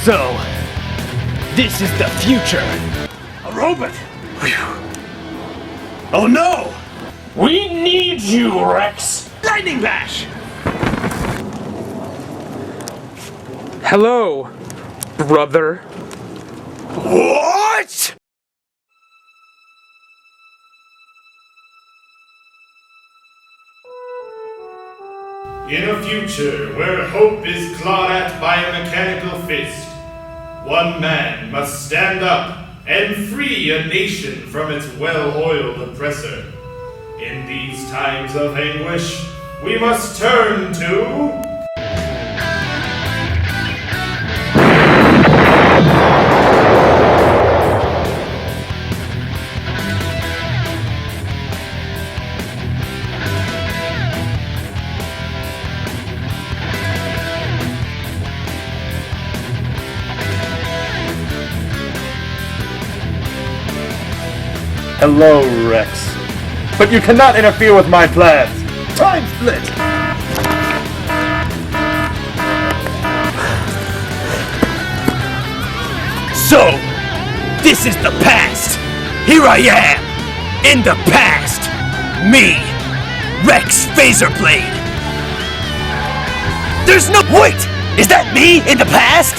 So, this is the future. A robot! Oh no! We need you, Rex! Lightning Bash! Hello, brother. What?! In a future where hope is clawed at by a mechanical fist, one man must stand up and free a nation from its well-oiled oppressor. In these times of anguish, we must turn to... Hello, Rex. But you cannot interfere with my plans. Time split! So, this is the past. Here I am, in the past. Me, Rex Phaserblade. There's no— Wait! Is that me in the past?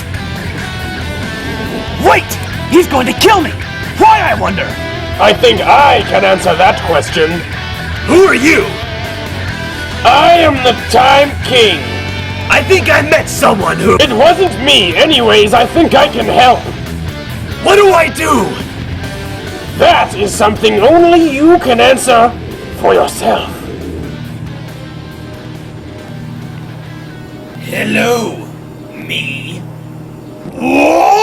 Wait! He's going to kill me! Why, I wonder? I think I can answer that question. Who are you? I am the Time King. I think I met someone who— It wasn't me, anyways. I think I can help. What do I do? That is something only you can answer for yourself. Hello, me. Whoa!